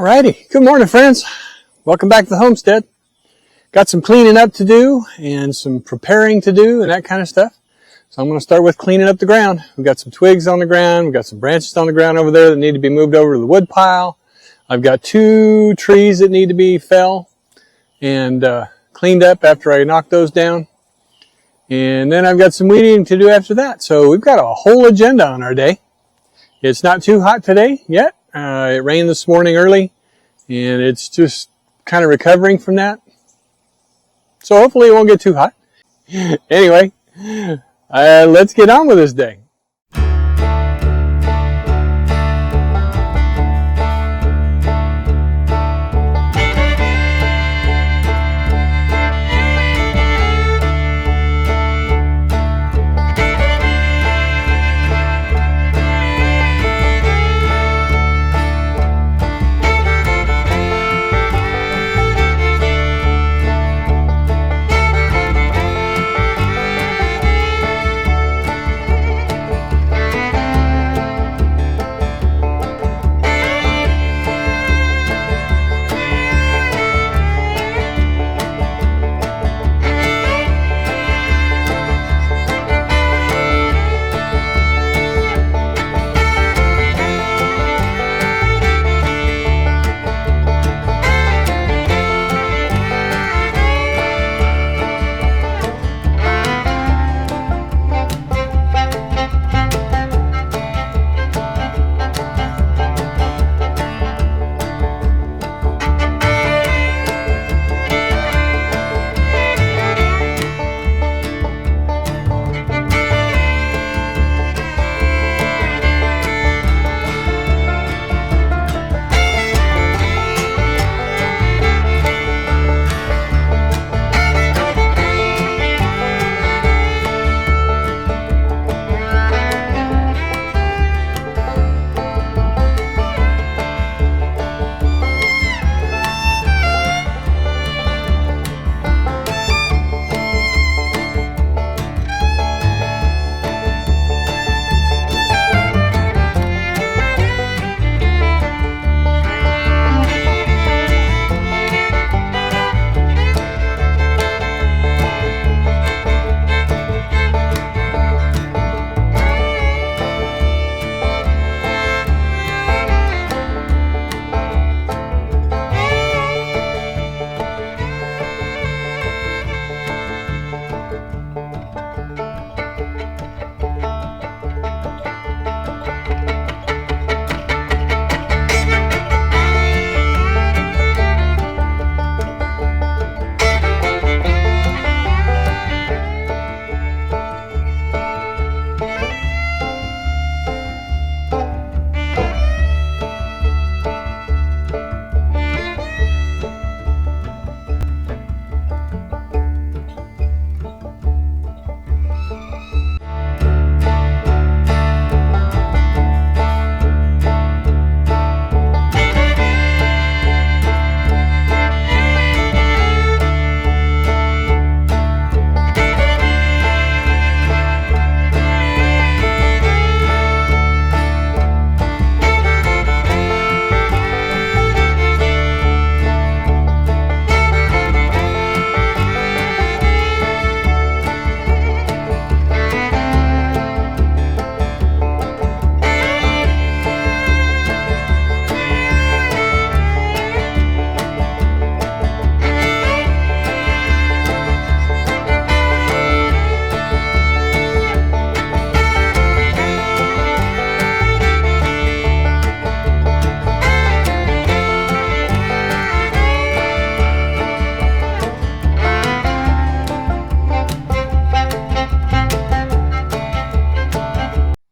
Alrighty, good morning friends. Welcome back to the homestead. Got some cleaning up to do and some preparing to do and that kind of stuff. So I'm going to start with cleaning up the ground. We've got some twigs on the ground. We've got some branches on the ground over there that need to be moved over to the wood pile. I've got 2 trees that need to be felled and cleaned up after I knock those down. And then I've got some weed eating to do after that. So we've got a whole agenda on our day. It's not too hot today yet. It rained this morning early, and it's just kind of recovering from that. So hopefully it won't get too hot. Anyway, let's get on with this day.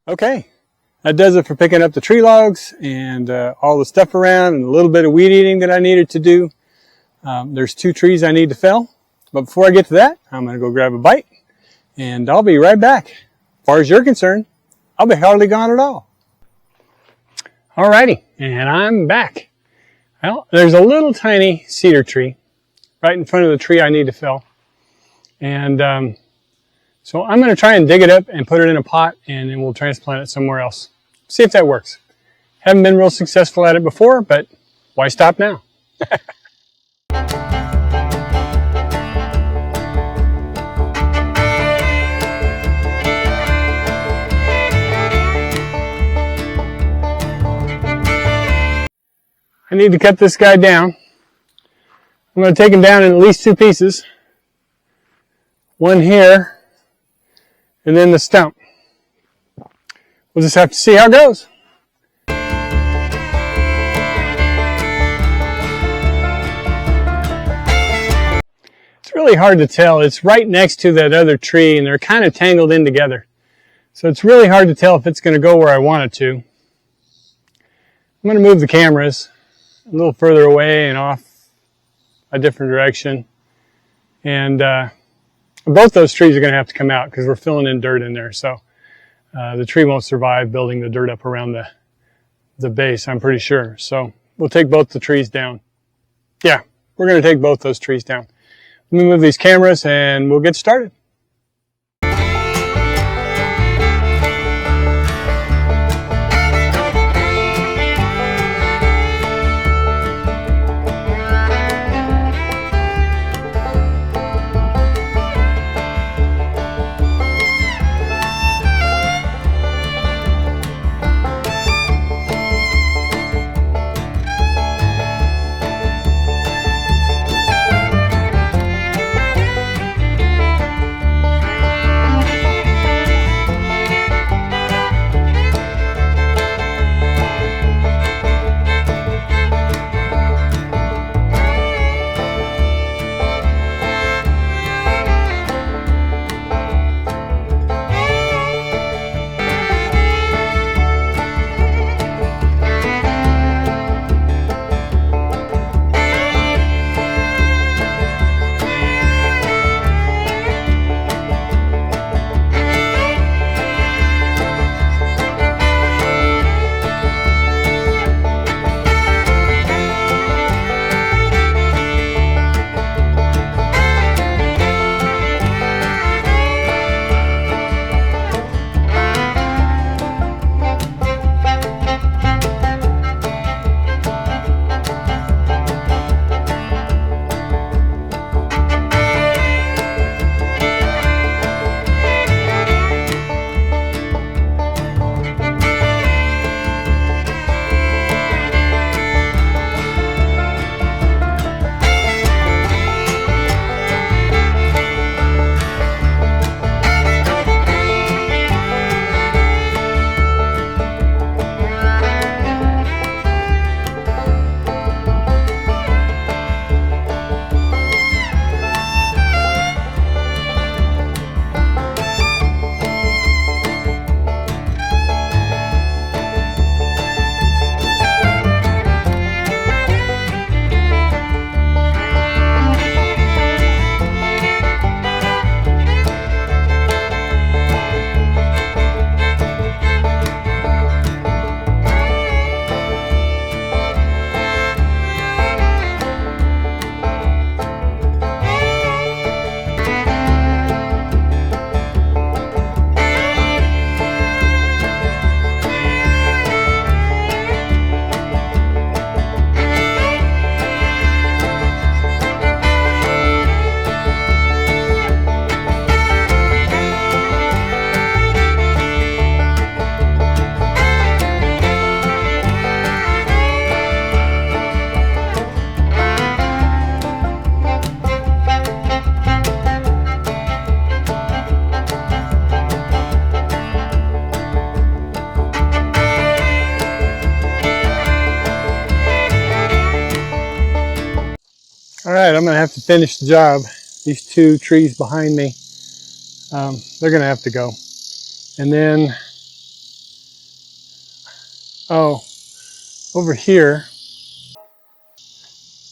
Okay, that does it for picking up the tree logs and all the stuff around and a little bit of weed eating that I needed to do. There's 2 trees I need to fell, but before I get to that, I'm going to go grab a bite and I'll be right back. As far as you're concerned, I'll be hardly gone at all. Alrighty, and I'm back. Well, there's a little tiny cedar tree right in front of the tree I need to fell. And so I'm going to try and dig it up and put it in a pot, and then we'll transplant it somewhere else. See if that works. Haven't been real successful at it before, but why stop now? I need to cut this guy down. I'm going to take him down in at least 2 pieces. One here, and then the stump. We'll just have to see how it goes. It's really hard to tell. It's right next to that other tree, and they're kind of tangled in together. So it's really hard to tell if it's going to go where I want it to. I'm going to move the cameras a little further away and off a different direction. And both those trees are going to have to come out because we're filling in dirt in there. So the tree won't survive building the dirt up around the base, I'm pretty sure. So we'll take both the trees down. Yeah, we're going to take both those trees down. Let me move these cameras and we'll get started. All right, I'm going to have to finish the job. These 2 trees behind me, they're going to have to go. And then, over here,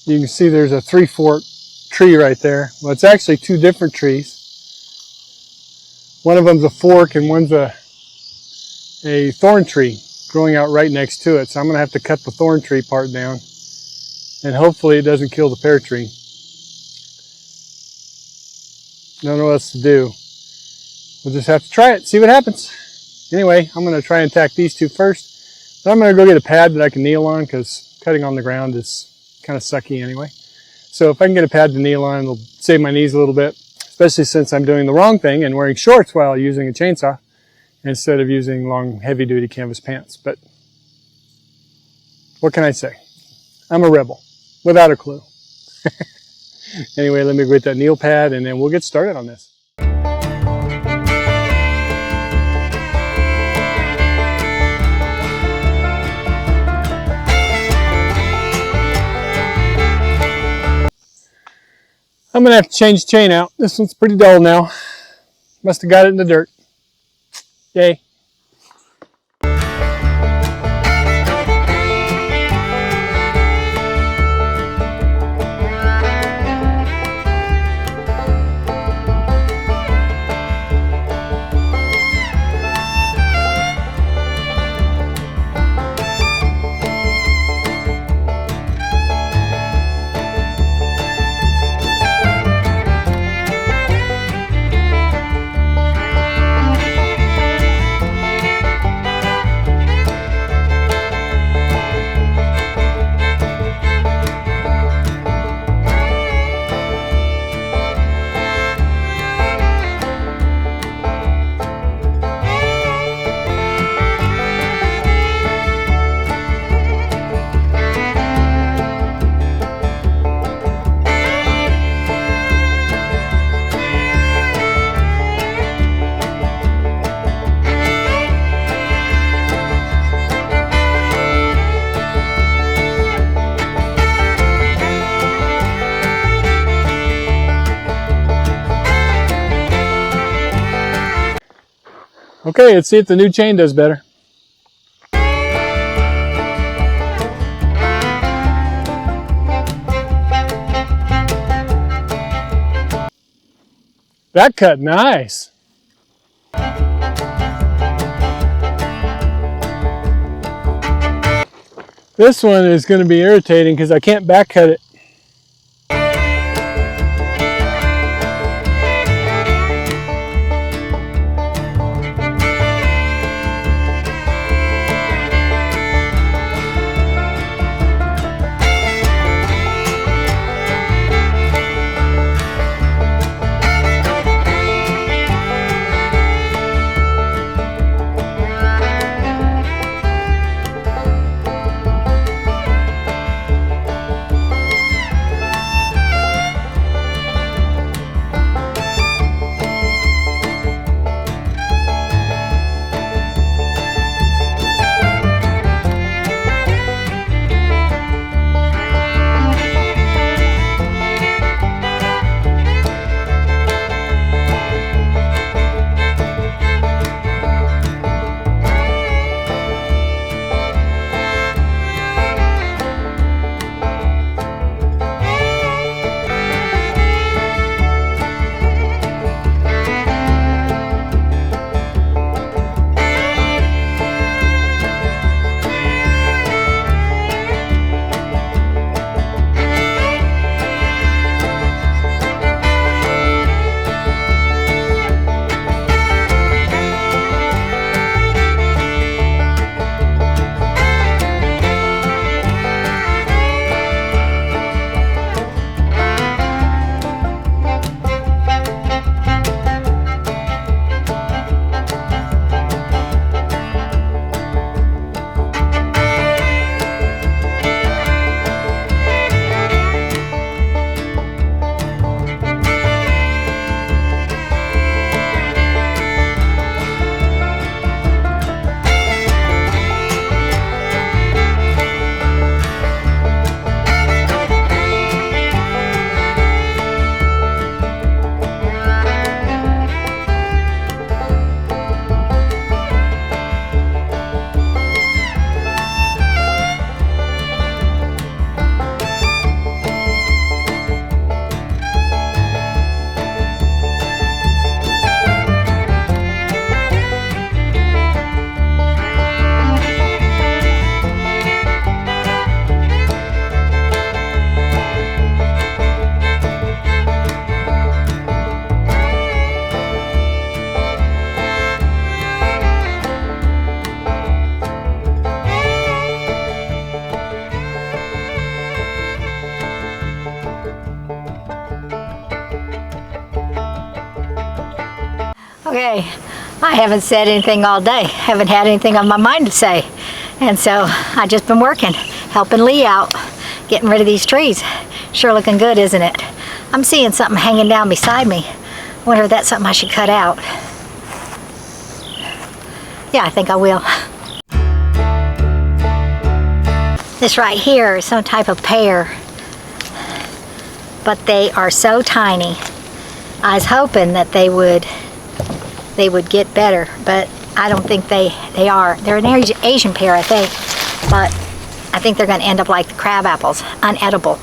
you can see there's a 3-fork tree right there. Well, it's actually 2 different trees. One of them's a fork and one's a thorn tree growing out right next to it. So I'm going to have to cut the thorn tree part down. And hopefully it doesn't kill the pear tree. Don't know what else to do. We'll just have to try it, see what happens. Anyway, I'm going to try and tack these 2 first. Then I'm going to go get a pad that I can kneel on because cutting on the ground is kind of sucky anyway. So if I can get a pad to kneel on, it'll save my knees a little bit, especially since I'm doing the wrong thing and wearing shorts while using a chainsaw instead of using long, heavy-duty canvas pants. But what can I say? I'm a rebel without a clue. Anyway, let me go get that kneel pad and then we'll get started on this. I'm going to have to change the chain out. This one's pretty dull now. Must have got it in the dirt. Yay. Okay, let's see if the new chain does better. That cut nice. This one is going to be irritating because I can't back cut it. Okay, I haven't said anything all day. Haven't had anything on my mind to say. And so I just been working, helping Lee out, getting rid of these trees. Sure looking good, isn't it? I'm seeing something hanging down beside me. Wonder if that's something I should cut out. Yeah, I think I will. This right here is some type of pear, but they are so tiny. I was hoping that they would get better, but I don't think they are. They're an Asian pear, I think, but I think they're going to end up like the crab apples, unedible.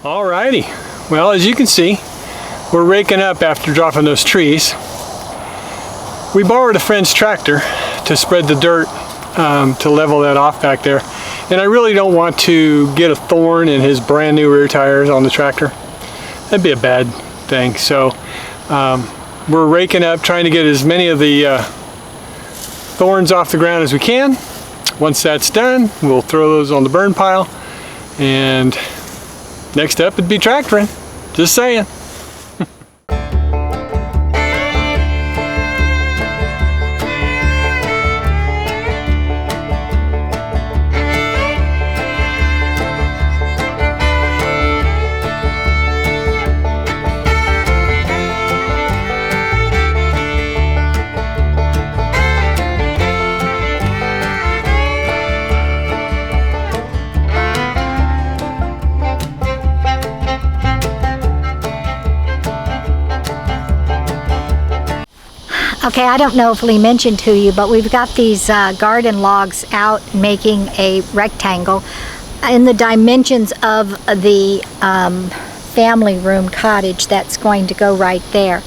Alrighty, well, as you can see, we're raking up after dropping those trees. We borrowed a friend's tractor to spread the dirt to level that off back there, and I really don't want to get a thorn in his brand new rear tires on the tractor. That'd be a bad thing. So we're raking up, trying to get as many of the thorns off the ground as we can. Once that's done, we'll throw those on the burn pile, and next up would be tractoring. Just saying. Okay, I don't know if Lee mentioned to you, but we've got these garden logs out making a rectangle in the dimensions of the family room cottage that's going to go right there.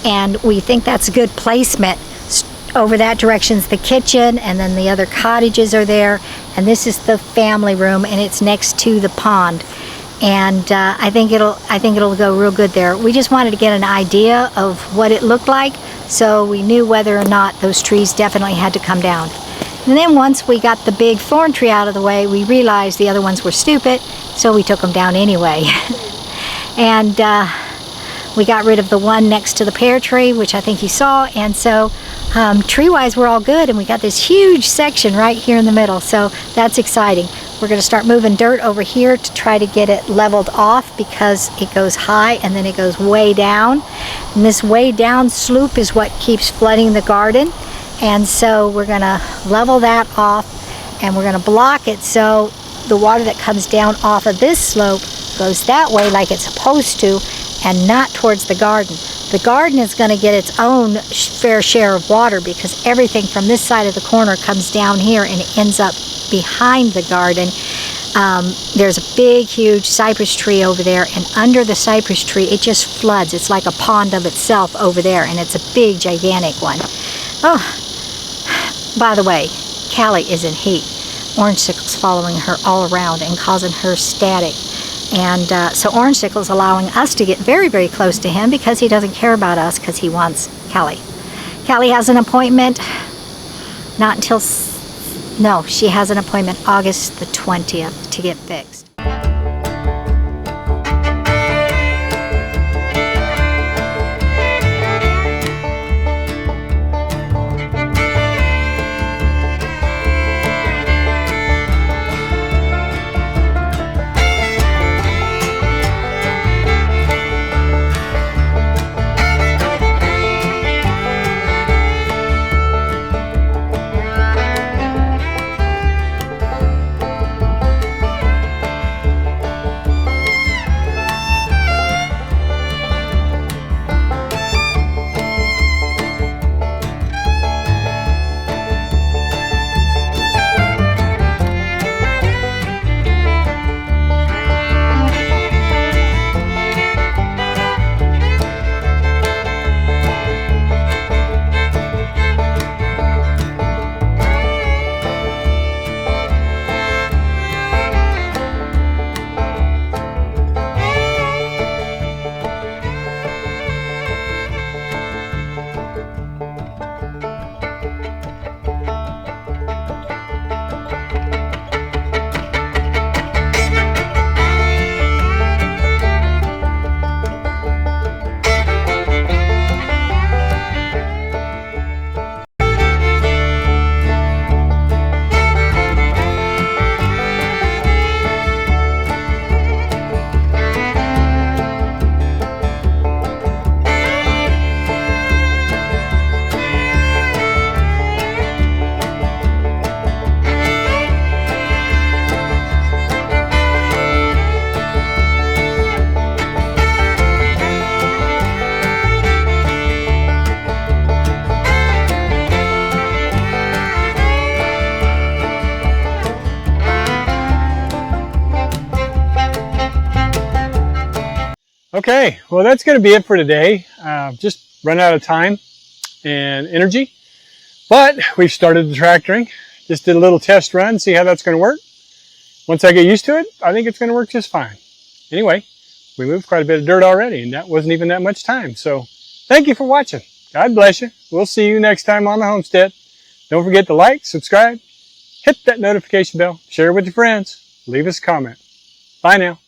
And we think that's a good placement. Over that direction's the kitchen, and then the other cottages are there. And this is the family room, and it's next to the pond. And I think it'll go real good there. We just wanted to get an idea of what it looked like, so we knew whether or not those trees definitely had to come down. And then once we got the big thorn tree out of the way, we realized the other ones were stupid, so we took them down anyway. And we got rid of the one next to the pear tree, which I think you saw, and so tree-wise we're all good, and we got this huge section right here in the middle, so that's exciting. We're going to start moving dirt over here to try to get it leveled off, because it goes high and then it goes way down. And this way down slope is what keeps flooding the garden. And so we're going to level that off, and we're going to block it so the water that comes down off of this slope goes that way like it's supposed to, and not towards the garden. The garden is going to get its own fair share of water, because everything from this side of the corner comes down here and it ends up behind the garden. There's a big, huge cypress tree over there, and under the cypress tree it just floods. It's like a pond of itself over there, and it's a big, gigantic one. Oh, by the way, Callie is in heat. Orange Sickle's following her all around and causing her static. And so Orange Sickle's allowing us to get very, very close to him, because he doesn't care about us, because he wants Callie. Callie has an appointment not until, no, she has an appointment August the 20th to get fixed. Okay, well that's going to be it for today. Just run out of time and energy. But we've started the tractoring. Just did a little test run, see how that's going to work. Once I get used to it, I think it's going to work just fine. Anyway, we moved quite a bit of dirt already, and that wasn't even that much time. So thank you for watching. God bless you. We'll see you next time on the homestead. Don't forget to like, subscribe, hit that notification bell, share with your friends, leave us a comment. Bye now.